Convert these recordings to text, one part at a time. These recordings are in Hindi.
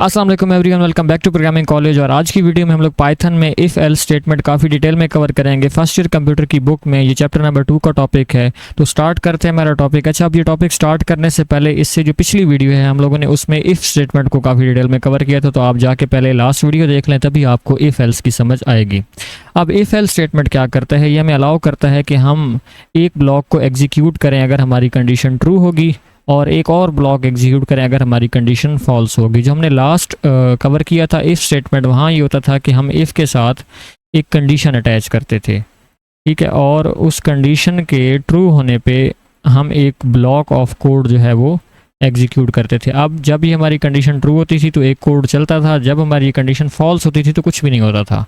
अस्सलाम वालेकुम everyone, welcome back to programming college. और आज की वीडियो में हम लोग पाइथन में इफ़ एल्स स्टेटमेंट काफ़ी डिटेल में कवर करेंगे। फर्स्ट ईयर कंप्यूटर की बुक में ये चैप्टर नंबर 2 का टॉपिक है। तो स्टार्ट करते हैं हमारा टॉपिक। अच्छा, अब ये टॉपिक स्टार्ट करने से पहले इससे जो पिछली वीडियो है हम लोगों ने उसमें इफ़ स्टेटमेंट को काफ़ी डिटेल में कवर किया था, तो आप जाके पहले लास्ट वीडियो देख लें, तभी आपको इफ़ एल्स की समझ आएगी। अब इफ़ एल्स स्टेटमेंट क्या करता है, ये हमें अलाउ करता है कि हम एक ब्लॉक को एग्जीक्यूट करें अगर हमारी कंडीशन ट्रू होगी, और एक और ब्लॉक एग्जीक्यूट करें अगर हमारी कंडीशन फॉल्स होगी। जो हमने लास्ट कवर किया था इफ़ स्टेटमेंट, वहाँ ये होता था कि हम इफ़ के साथ एक कंडीशन अटैच करते थे, ठीक है, और उस कंडीशन के ट्रू होने पे हम एक ब्लॉक ऑफ कोड जो है वो एग्जीक्यूट करते थे। अब जब ये हमारी कंडीशन ट्रू होती थी तो एक कोड चलता था, जब हमारी कंडीशन फॉल्स होती थी तो कुछ भी नहीं होता था।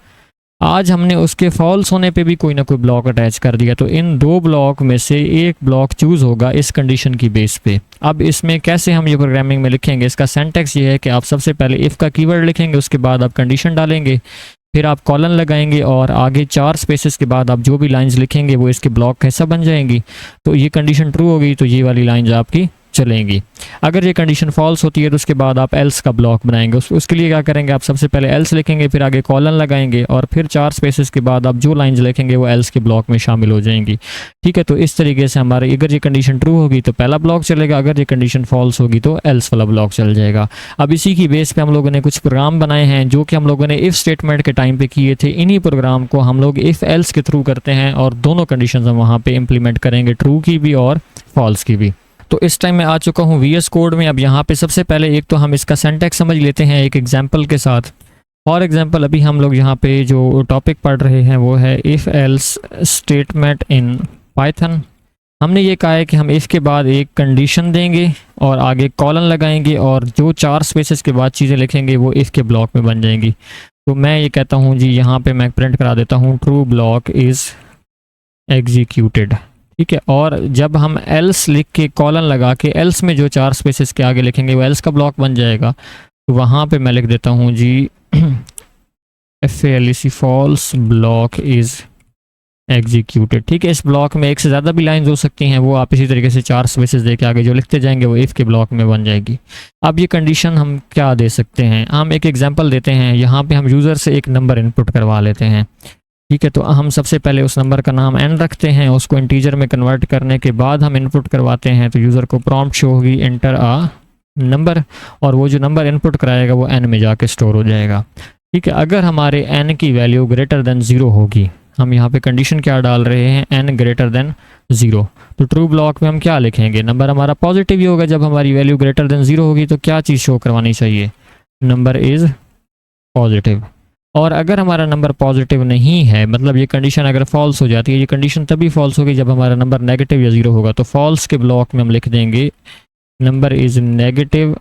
आज हमने उसके फॉल्स होने पे भी कोई ना कोई ब्लॉक अटैच कर दिया, तो इन दो ब्लॉक में से एक ब्लॉक चूज होगा इस कंडीशन की बेस पे। अब इसमें कैसे हम ये प्रोग्रामिंग में लिखेंगे, इसका सिंटैक्स ये है कि आप सबसे पहले इफ़ का कीवर्ड लिखेंगे, उसके बाद आप कंडीशन डालेंगे, फिर आप कॉलन लगाएंगे और आगे 4 स्पेसेस के बाद आप जो भी लाइंस लिखेंगे वो इसके ब्लॉक का हिस्सा बन जाएंगी। तो ये कंडीशन ट्रू होगी तो ये वाली लाइंस आपकी चलेंगी। अगर ये कंडीशन फॉल्स होती है तो उसके बाद आप एल्स का ब्लॉक बनाएंगे। उसके लिए क्या करेंगे, आप सबसे पहले एल्स लिखेंगे, फिर आगे कॉलन लगाएंगे और फिर 4 स्पेसेस के बाद आप जो लाइंस लिखेंगे वो एल्स के ब्लॉक में शामिल हो जाएंगी, ठीक है। तो इस तरीके से हमारे अगर ये कंडीशन ट्रू होगी तो पहला ब्लॉक चलेगा, अगर ये कंडीशन फॉल्स होगी तो एल्स वाला ब्लॉक चल जाएगा। अब इसी की बेस पे हम लोगों ने कुछ प्रोग्राम बनाए हैं जो कि हम लोगों ने इफ़ स्टेटमेंट के टाइम पे किए थे। इन्हीं प्रोग्राम को हम लोग इफ़ एल्स के थ्रू करते हैं और दोनों कंडीशन हम वहाँ पे इम्प्लीमेंट करेंगे, ट्रू की भी और फॉल्स की भी। तो इस टाइम मैं आ चुका हूँ VS कोड में। अब यहाँ पे सबसे पहले एक तो हम इसका सिंटैक्स समझ लेते हैं एक एग्जांपल के साथ। फॉर एग्जांपल अभी हम लोग यहाँ पे जो टॉपिक पढ़ रहे हैं वो है if else statement in Python. हमने ये कहा है कि हम इफ़ के बाद एक कंडीशन देंगे और आगे कॉलन लगाएंगे और जो 4 स्पेसेस के बाद चीज़ें लिखेंगे वो इफ़ के ब्लॉक में बन जाएंगी। तो मैं ये कहता हूँ जी, यहाँ पे मैं प्रिंट करा देता हूँ ट्रू ब्लॉक इज़ एग्जीक्यूटेड, ठीक है। और जब हम एल्स लिख के कॉलन लगा के एल्स में जो 4 स्पेसेस के आगे लिखेंगे वो एल्स का ब्लॉक बन जाएगा। तो वहाँ पे मैं लिख देता हूँ जी FALC false block is executed, ठीक है। इस ब्लॉक में एक से ज़्यादा भी लाइंस हो सकती हैं, वो आप इसी तरीके से 4 स्पेसेस दे के आगे जो लिखते जाएंगे वो इफ़ के ब्लॉक में बन जाएगी। अब ये कंडीशन हम क्या दे सकते हैं, हम एक एग्जांपल देते हैं। यहाँ पे हम यूज़र से एक नंबर इनपुट करवा लेते हैं, ठीक है। तो हम सबसे पहले उस नंबर का नाम n रखते हैं, उसको इंटीजर में कन्वर्ट करने के बाद हम इनपुट करवाते हैं। तो यूज़र को प्रॉम्प्ट शो होगी एंटर आ नंबर, और वो जो नंबर इनपुट कराएगा वो n में जाके स्टोर हो जाएगा, ठीक है। अगर हमारे n की वैल्यू ग्रेटर देन 0 होगी, हम यहाँ पे कंडीशन क्या डाल रहे हैं, n ग्रेटर देन 0, तो ट्रू ब्लॉक में हम क्या लिखेंगे, नंबर हमारा पॉजिटिव ही होगा। जब हमारी वैल्यू ग्रेटर देन 0 होगी तो क्या चीज़ शो करवानी चाहिए, नंबर इज़ पॉजिटिव। और अगर हमारा नंबर पॉजिटिव नहीं है, मतलब ये कंडीशन अगर फॉल्स हो जाती है, ये कंडीशन तभी फॉल्स होगी जब हमारा नंबर नेगेटिव या 0 होगा। तो फॉल्स के ब्लॉक में हम लिख देंगे नंबर इज़ नेगेटिव,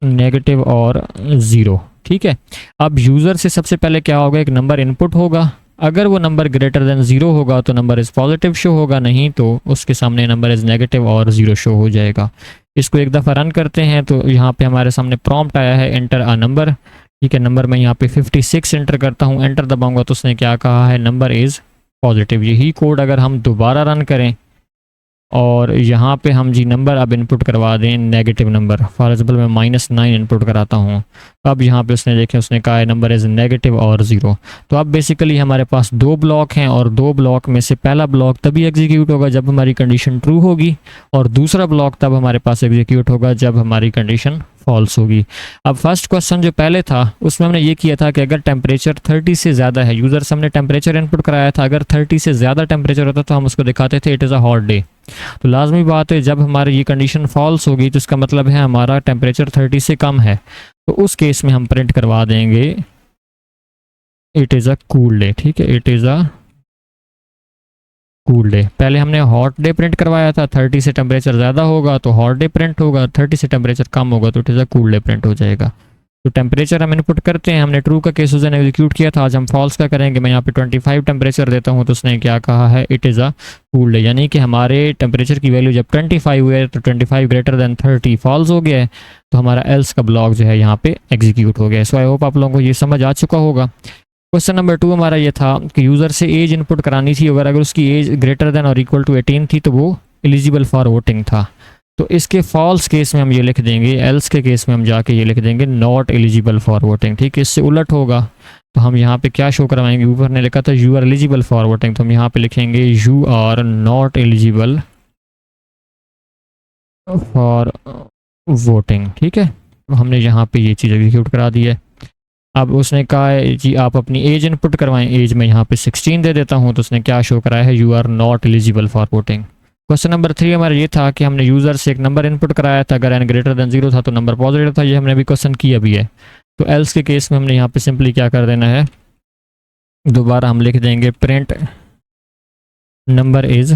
नेगेटिव और 0, ठीक है। अब यूज़र से सबसे पहले क्या होगा, एक नंबर इनपुट होगा। अगर वो नंबर ग्रेटर देन 0 होगा तो नंबर इज़ पॉजिटिव शो होगा, नहीं तो उसके सामने नंबर इज़ नेगेटिव और 0 शो हो जाएगा। इसको एक दफ़ा रन करते हैं तो यहाँ पे हमारे सामने प्रॉम्प्ट आया है एंटर अ नंबर, ठीक है। नंबर मैं यहाँ पे 56 एंटर करता हूँ, एंटर दबाऊंगा तो उसने क्या कहा है, नंबर इज़ पॉजिटिव। यही कोड अगर हम दोबारा रन करें और यहाँ पे हम जी नंबर अब इनपुट करवा दें नेगेटिव नंबर, फॉर एग्जाम्पल मैं -9 इनपुट कराता हूँ, अब यहाँ पे उसने देखें उसने कहा है नंबर इज़ नेगेटिव और 0। तो अब बेसिकली हमारे पास 2 ब्लॉक हैं और 2 ब्लॉक में से पहला ब्लॉक तभी एग्जीक्यूट होगा जब हमारी कंडीशन ट्रू होगी, और दूसरा ब्लॉक तब हमारे पास एग्जीक्यूट होगा जब हमारी कंडीशन फॉल्स होगी। अब फर्स्ट क्वेश्चन जो पहले था उसमें हमने ये किया था कि अगर टेम्परेचर 30 से ज़्यादा है, यूज़र से हमने टेम्परेचर इनपुट कराया था, अगर 30 से ज़्यादा टेम्परेचर होता तो हम उसको दिखाते थे it is a hot day. तो लाजमी बात है जब हमारी ये कंडीशन फॉल्स होगी तो इसका मतलब है हमारा टेम्परेचर 30 से कम है, तो उस केस में हम प्रिंट करवा देंगे it is a cool day, ठीक है, it is a cool day. पहले हमने हॉट डे प्रिंट करवाया था, 30 से टेम्परेचर ज़्यादा होगा तो हॉट डे प्रिंट होगा, 30 से टेम्परेचर कम होगा तो it is a cool day print हो जाएगा। तो टेम्परेचर हम इनपुट करते हैं, हमने ट्रू का केस उसने एग्जीक्यूट किया था, आज हम फॉल्स का करेंगे। मैं यहाँ पे 25 टेम्परेचर देता हूँ तो उसने क्या कहा है, it is a cool day, यानी कि हमारे टेम्परेचर की वैल्यू जब 25 हुई है तो 25 ग्रेटर देन 30 फॉल्स हो गया है, तो हमारा एल्स का ब्लॉक जो है यहाँ पे एग्जीक्यूट हो गया है। सो आई होप आप लोगों को ये समझ आ चुका होगा। क्वेश्चन नंबर 2 हमारा ये था कि यूज़र से एज इनपुट करानी थी, अगर उसकी एज ग्रेटर देन और इक्वल टू 18 थी तो वो एलिजिबल फॉर वोटिंग था। तो इसके फॉल्स केस में हम ये लिख देंगे, एल्स के केस में हम जाके ये लिख देंगे नॉट एलिजिबल फॉर वोटिंग। ठीक है, इससे उलट होगा तो हम यहाँ पे क्या शो करवाएंगे, ऊपर ने लिखा था you are eligible for voting, तो हम यहाँ पे लिखेंगे you are not eligible for voting. ठीक है, तो हमने यहाँ पे ये चीज़ एग्जीक्यूट करा दी है। अब उसने कहा है जी आप अपनी एज इनपुट करवाएं, एज में यहाँ पे 16 दे देता हूँ, तो उसने क्या शो कराया है, you are not eligible for voting. Question number 3 हमारा ये था कि हमने यूज़र से एक नंबर इनपुट कराया था, अगर एन ग्रेटर देन 0 था तो नंबर पॉजिटिव था, ये हमने अभी क्वेश्चन किया भी है। तो एल्स के केस में हमने यहाँ पे सिंपली क्या कर देना है, दोबारा हम लिख देंगे प्रिंट नंबर इज़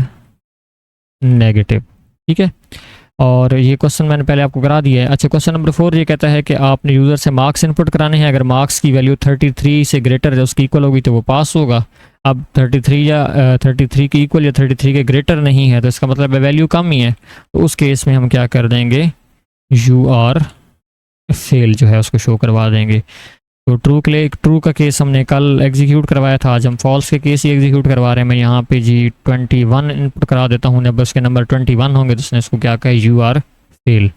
नेगेटिव। ठीक है, और ये क्वेश्चन मैंने पहले आपको करा दिया है। अच्छा, क्वेश्चन नंबर 4 ये कहता है कि आपने यूज़र से मार्क्स इनपुट कराने हैं, अगर मार्क्स की वैल्यू 33 से ग्रेटर है, उसकी इक्वल होगी तो वो पास होगा। अब 33 या 33 के इक्वल या 33 के ग्रेटर नहीं है, तो इसका मतलब है वैल्यू कम ही है, तो उस केस में हम क्या कर देंगे, यू आर फेल जो है उसको शो करवा देंगे। तो ट्रू का केस हमने कल एग्जीक्यूट करवाया था, आज हम फॉल्स के केस ही एग्जीक्यूट करवा रहे हैं। मैं यहाँ पे जी 21 इनपुट करा देता हूँ, जब उसके नंबर 21 होंगे तो उसने इसको क्या कहा, यू आर फेल।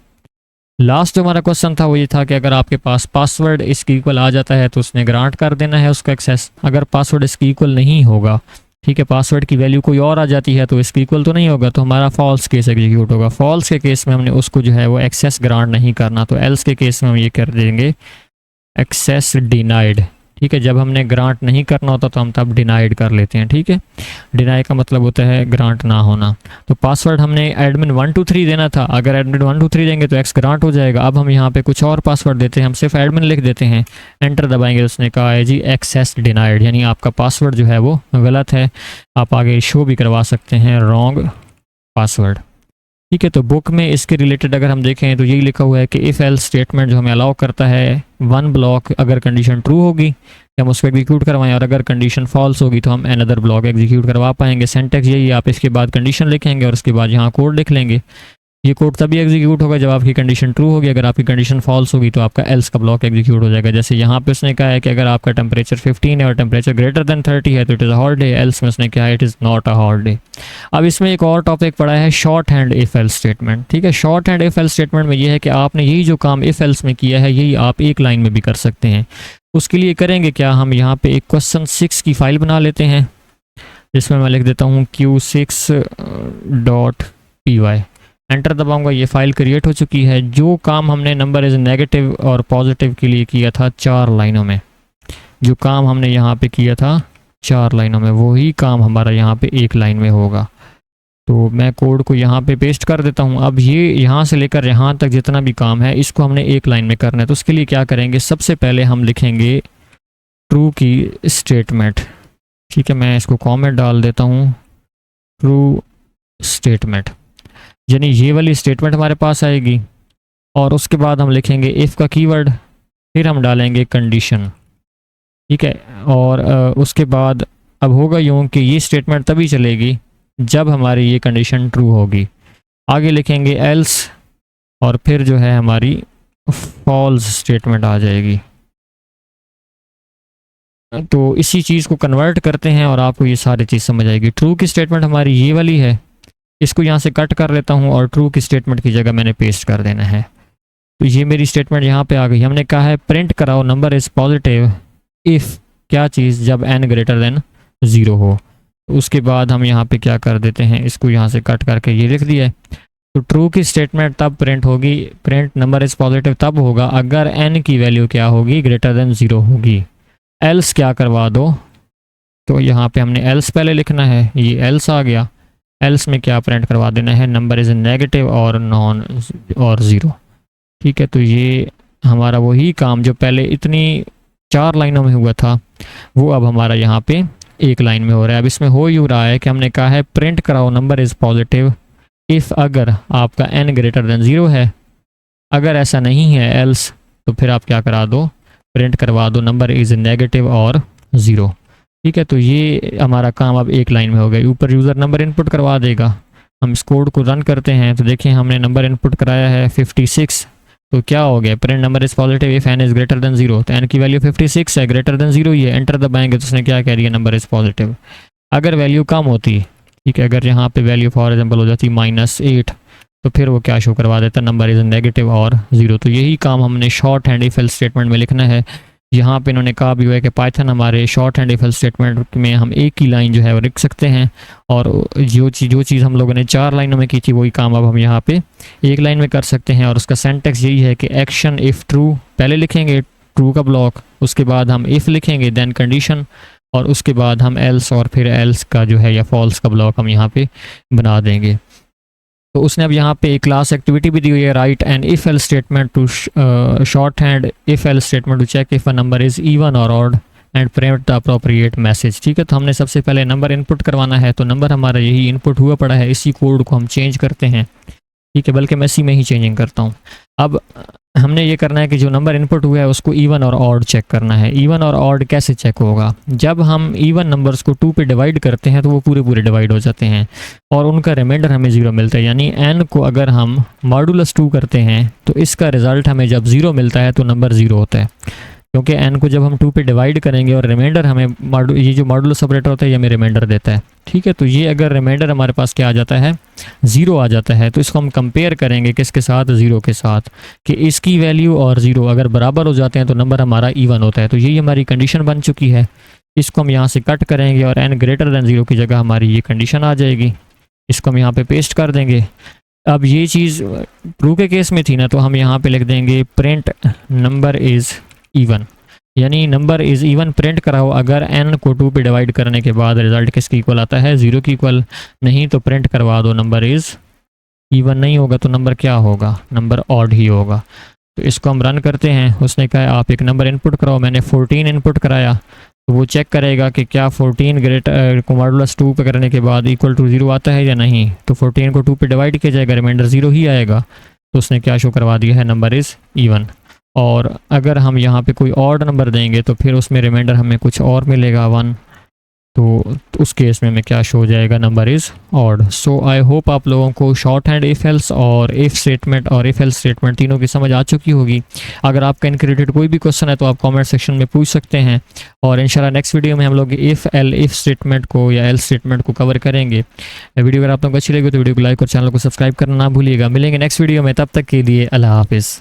लास्ट जो हमारा क्वेश्चन था वो ये था कि अगर आपके पास पासवर्ड इसके इक्वल आ जाता है तो उसने ग्रांट कर देना है उसको एक्सेस। अगर पासवर्ड इसके इक्वल नहीं होगा, ठीक है, पासवर्ड की वैल्यू कोई और आ जाती है तो इसके इक्वल तो नहीं होगा, तो हमारा फॉल्स केस एग्जीक्यूट होगा। फॉल्स के केस में हमने उसको जो है वो एक्सेस ग्रांट नहीं करना, तो एल्स के केस में हम ये कर देंगे एक्सेस डिनाइड। ठीक है, जब हमने ग्रांट नहीं करना होता तो हम तब डिनाइड कर लेते हैं। ठीक है, डिनाई का मतलब होता है ग्रांट ना होना। तो पासवर्ड हमने एडमिन 1 2 3 देना था, अगर एडमिन 1 2 3 देंगे तो एक्स ग्रांट हो जाएगा। अब हम यहाँ पे कुछ और पासवर्ड देते हैं, हम सिर्फ एडमिन लिख देते हैं, एंटर दबाएंगे तो उसने कहा है जी एक्सेस डिनाइड, यानी आपका पासवर्ड जो है वो गलत है। आप आगे शो भी करवा सकते हैं रॉन्ग पासवर्ड। ठीक है, तो बुक में इसके रिलेटेड अगर हम देखें तो यही लिखा हुआ है कि इफ़ एल्स स्टेटमेंट जो हमें अलाउ करता है वन ब्लॉक, अगर कंडीशन ट्रू होगी कि हम उसको एग्जीक्यूट करवाएं, और अगर कंडीशन फॉल्स होगी तो हम अनदर ब्लॉक एग्जीक्यूट करवा पाएंगे। सिंटैक्स यही है, आप इसके बाद कंडीशन लिखेंगे और उसके बाद यहाँ कोड लिख लेंगे। ये कोड तभी एग्जीक्यूट होगा जब आपकी कंडीशन ट्रू होगी, अगर आपकी कंडीशन फॉल्स होगी तो आपका एल्स का ब्लॉक एग्जीक्यूट हो जाएगा। जैसे यहाँ पे उसने कहा है कि अगर आपका टेम्परेचर 15 है और टेम्परेचर ग्रेटर देन 30 है तो it is a hot day, else में उसने कहा है it is not a hot day. अब इसमें एक और टॉपिक पड़ा है short hand if else statement. ठीक है, short hand if else statement में ये है कि आपने यही जो काम इफ एल्स में किया है यही आप एक लाइन में भी कर सकते हैं। उसके लिए करेंगे क्या, हम यहाँ पे एक क्वेश्चन 6 की फाइल बना लेते हैं, जिसमें मैं लिख देता हूँ q6.py, एंटर दबाऊंगा, ये फाइल क्रिएट हो चुकी है। जो काम हमने नंबर इज़ नेगेटिव और पॉजिटिव के लिए किया था 4 लाइनों में, जो काम हमने यहाँ पे किया था 4 लाइनों में, वही काम हमारा यहाँ पे एक लाइन में होगा। तो मैं कोड को यहाँ पे पेस्ट कर देता हूँ। अब ये यहाँ से लेकर यहाँ तक जितना भी काम है इसको हमने एक लाइन में करना है, तो उसके लिए क्या करेंगे, सबसे पहले हम लिखेंगे ट्रू की स्टेटमेंट। ठीक है, मैं इसको कॉमेंट डाल देता हूँ, ट्रू स्टेटमेंट, यानी ये वाली स्टेटमेंट हमारे पास आएगी, और उसके बाद हम लिखेंगे इफ़ का कीवर्ड, फिर हम डालेंगे कंडीशन। ठीक है, और उसके बाद अब होगा यूँ कि ये स्टेटमेंट तभी चलेगी जब हमारी ये कंडीशन ट्रू होगी। आगे लिखेंगे एल्स, और फिर जो है हमारी फॉल्स स्टेटमेंट आ जाएगी। तो इसी चीज़ को कन्वर्ट करते हैं और आपको ये सारी चीज़ समझ आएगी। ट्रू की स्टेटमेंट हमारी ये वाली है, इसको यहाँ से कट कर लेता हूँ और ट्रू की स्टेटमेंट की जगह मैंने पेस्ट कर देना है। तो ये मेरी स्टेटमेंट यहाँ पे आ गई। हमने कहा है प्रिंट कराओ नंबर इज़ पॉजिटिव इफ़ क्या चीज़, जब n ग्रेटर देन 0 हो। उसके बाद हम यहाँ पे क्या कर देते हैं, इसको यहाँ से कट करके ये लिख दिया है। तो ट्रू की स्टेटमेंट तब प्रिंट होगी, प्रिंट नंबर इज़ पॉजिटिव तब होगा अगर n की वैल्यू क्या होगी, ग्रेटर देन 0 होगी। एल्स क्या करवा दो, तो यहाँ पे हमने एल्स पहले लिखना है, ये एल्स आ गया। एल्स में क्या प्रिंट करवा देना है, नंबर इज़ नेगेटिव और नॉन और 0। ठीक है, तो ये हमारा वही काम जो पहले इतनी 4 लाइनों में हुआ था वो अब हमारा यहाँ पे एक लाइन में हो रहा है। अब इसमें हो यूँ रहा है कि हमने कहा है प्रिंट कराओ नंबर इज़ पॉजिटिव इफ़ अगर आपका n ग्रेटर देन 0 है, अगर ऐसा नहीं है एल्स तो फिर आप क्या करा दो, प्रिंट करवा दो नंबर इज़ नेगेटिव और 0। ठीक है, तो ये हमारा काम अब एक लाइन में हो गया। ऊपर यूज़र नंबर इनपुट करवा देगा। हम इस कोड को रन करते हैं तो देखें हमने नंबर इनपुट कराया है 56, तो क्या हो गया, print number is positive if n is greater than 0, तो n की वैल्यू 56 है, ग्रेटर देन 0 ही है। एंटर दबाएंगे तो उसने क्या कह दिया, नंबर इज़ पॉजिटिव। अगर वैल्यू कम होती, ठीक है, अगर यहाँ पे वैल्यू फॉर एग्जाम्पल हो जाती -8, तो फिर वो क्या शो करवा देता है, नंबर इज़ नेगेटिव और 0। तो यही काम हमने short hand if else statement में लिखना है। यहाँ पे इन्होंने कहा भी हुआ है कि पाइथन हमारे short hand if else statement में हम एक ही लाइन जो है वो लिख सकते हैं, और जो चीज़ हम लोगों ने 4 लाइनों में की थी वही काम अब हम यहाँ पे एक लाइन में कर सकते हैं। और उसका सेंटेक्स यही है कि एक्शन इफ़ ट्रू पहले लिखेंगे, ट्रू का ब्लॉक, उसके बाद हम इफ़ लिखेंगे, देन कंडीशन, और उसके बाद हम एल्स और फिर एल्स का जो है या फॉल्स का ब्लॉक हम यहाँ पे बना देंगे। तो उसने अब यहाँ पे एक क्लास एक्टिविटी भी दी हुई है, write an if else statement to shorthand if else statement to check if a number is even और odd and print the appropriate message. ठीक है, तो हमने सबसे पहले नंबर इनपुट करवाना है, तो नंबर हमारा यही इनपुट हुआ पड़ा है, इसी कोड को हम चेंज करते हैं। ठीक है, बल्कि मैं इसी में ही चेंजिंग करता हूँ। अब हमने ये करना है कि जो नंबर इनपुट हुआ है उसको इवन और ऑड चेक करना है। इवन और ऑड कैसे चेक होगा, जब हम इवन नंबर्स को 2 पे डिवाइड करते हैं तो वो पूरे पूरे डिवाइड हो जाते हैं और उनका रिमाइंडर हमें 0 मिलता है। यानी n को अगर हम मॉडुलस 2 करते हैं तो इसका रिजल्ट हमें जब 0 मिलता है तो नंबर 0 होता है, क्योंकि n को जब हम 2 पे डिवाइड करेंगे और रिमाइंडर हमें ये जो मॉडुलस ऑपरेटर होता है ये हमें रिमाइंडर देता है। ठीक है, तो ये अगर रिमाइंडर हमारे पास क्या आ जाता है, 0 आ जाता है, तो इसको हम कंपेयर करेंगे किसके साथ, 0 के साथ, कि इसकी वैल्यू और 0 अगर बराबर हो जाते हैं तो नंबर हमारा इवन होता है। तो यही हमारी कंडीशन बन चुकी है। इसको हम यहाँ से कट करेंगे और n ग्रेटर देन 0 की जगह हमारी ये कंडीशन आ जाएगी। इसको हम यहाँ पे पेस्ट कर देंगे। अब ये चीज़ ट्रू के केस में थी ना, तो हम यहाँ पे लिख देंगे प्रिंट नंबर इज़ इवन, यानी नंबर इज़ इवन प्रिंट कराओ अगर n को 2 पे डिवाइड करने के बाद रिजल्ट किसके इक्वल आता है, 0 की इक्वल। नहीं तो प्रिंट करवा दो नंबर इज़ इवन, नहीं होगा तो नंबर क्या होगा, नंबर ऑड ही होगा। तो इसको हम रन करते हैं। उसने कहा आप एक नंबर इनपुट कराओ, मैंने 14 इनपुट कराया, तो वो चेक करेगा कि क्या 14 ग्रेटर को मॉडुलस 2 पे करने के बाद इक्वल टू 0 आता है या नहीं। तो 14 को 2 पे डिवाइड किया जाएगा, रिमाइंडर 0 ही आएगा। तो उसने क्या शो करवा दिया है, नंबर इज़ इवन। और अगर हम यहाँ पे कोई ऑड नंबर देंगे तो फिर उसमें रिमाइंडर हमें कुछ और मिलेगा 1, तो उस केस में हमें क्या शो हो जाएगा, number is odd. So I hope आप लोगों को शॉर्ट हैंड इफ एल्स और इफ स्टेटमेंट और इफ एल्स स्टेटमेंट तीनों की समझ आ चुकी होगी। अगर आपका इनके रिलेटेड कोई भी क्वेश्चन है तो आप कमेंट सेक्शन में पूछ सकते हैं, और इंशाल्लाह नेक्स्ट वीडियो में हम लोग इफ स्टेटमेंट को या एल स्टेटमेंट को कवर करेंगे। वीडियो अगर आप लोगों को अच्छी लगी तो वीडियो को लाइक और चैनल को सब्सक्राइब करना ना भूलिएगा। मिलेंगे नेक्स्ट वीडियो में, तब तक के लिए अल्लाह हाफिज़।